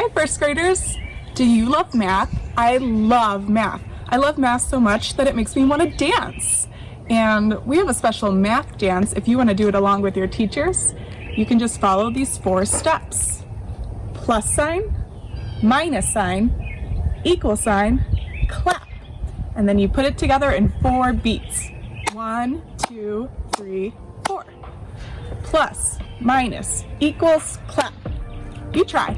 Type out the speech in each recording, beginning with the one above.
Hi, first graders. Do you love math? I love math. I love math so much that it makes me want to dance. And we have a special math dance. If you want to do it along with your teachers, you can just follow these 4 steps. Plus sign, minus sign, equal sign, clap. And then you put it together in 4 beats. 1, 2, 3, 4. Plus, minus, equals, clap. You try.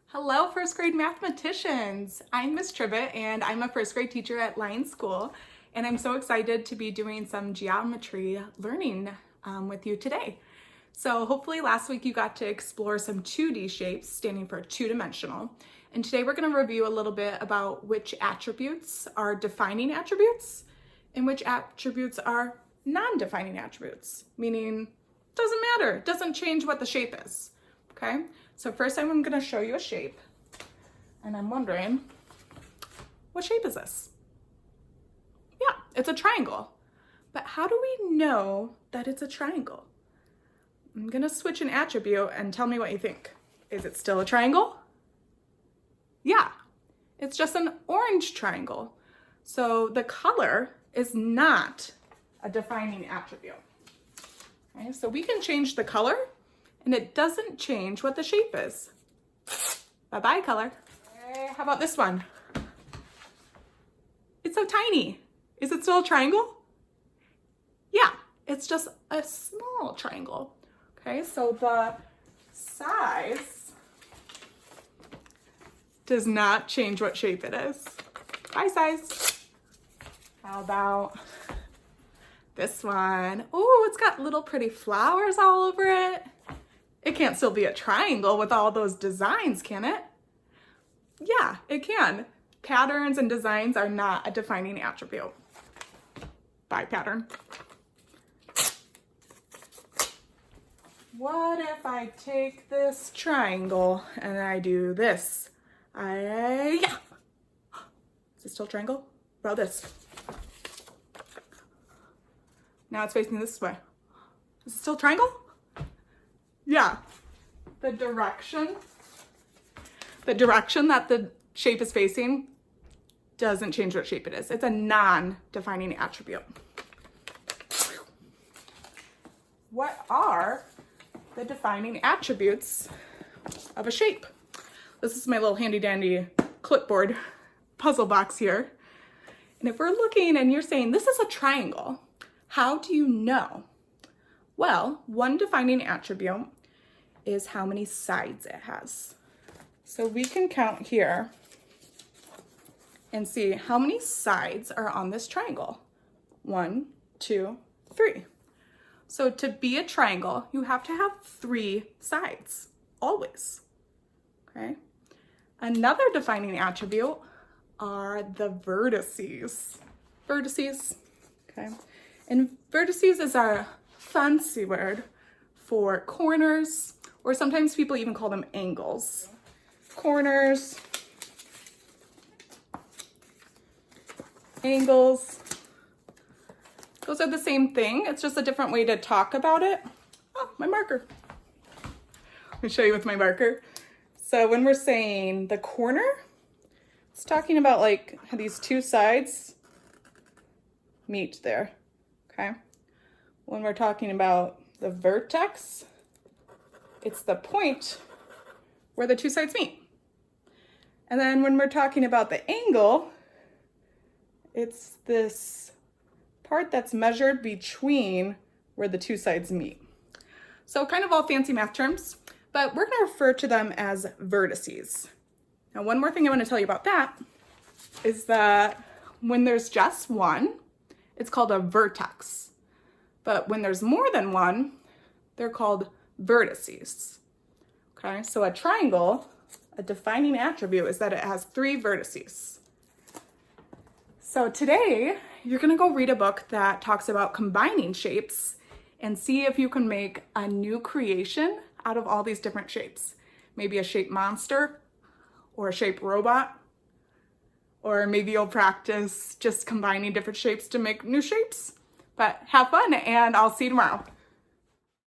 Hello, first grade mathematicians. I'm Miss Tribbett and I'm a first grade teacher at Lion School, and I'm so excited to be doing some geometry learning with you today. So hopefully last week you got to explore some 2D shapes standing for two-dimensional, and today we're going to review a little bit about which attributes are defining attributes and which attributes are non-defining attributes, meaning doesn't matter, doesn't change what the shape is. Okay, so first I'm going to show you a shape, and I'm wondering, what shape is this? Yeah, it's a triangle. But how do we know that it's a triangle? I'm going to switch an attribute and tell me what you think. Is it still a triangle? Yeah, it's just an orange triangle. So the color is not a defining attribute. Okay, so we can change the color, and it doesn't change what the shape is. Bye-bye, color. Okay, how about this one? It's so tiny. Is it still a triangle? Yeah, it's just a small triangle. Okay, so the size does not change what shape it is. Bye, size. How about this one? Oh, it's got little pretty flowers all over it. It can't still be a triangle with all those designs, can it? Yeah, it can. Patterns and designs are not a defining attribute. Bye, pattern. What if I take this triangle and I do this? Yeah. Is it still a triangle? What about this? Now it's facing this way. Is it still a triangle? Yeah, the direction that the shape is facing doesn't change what shape it is. It's a non-defining attribute. What are the defining attributes of a shape? This is my little handy dandy clipboard puzzle box here. And if we're looking and you're saying this is a triangle, how do you know? Well, one defining attribute is how many sides it has. So we can count here and see how many sides are on this triangle. 1, 2, 3. So to be a triangle, you have to have 3 sides, always. Okay. Another defining attribute are the vertices. Vertices, okay. And vertices is our fancy word for corners, or sometimes people even call them angles. Corners, angles, those are the same thing. It's just a different way to talk about it. Oh, my marker. Let me show you with my marker. So when we're saying the corner, it's talking about like how these 2 sides meet there, okay? When we're talking about the vertex, it's the point where the 2 sides meet. And then when we're talking about the angle, It's this part that's measured between where the two sides meet. So kind of all fancy math terms, but we're going to refer to them as vertices. Now, one more thing I want to tell you about that is that when there's just one, it's called a vertex. But when there's more than one, they're called vertices. Okay, so a triangle, a defining attribute is that it has 3 vertices. So today, you're gonna go read a book that talks about combining shapes and see if you can make a new creation out of all these different shapes. Maybe a shaped monster or a shaped robot, or maybe you'll practice just combining different shapes to make new shapes. But have fun, and I'll see you tomorrow.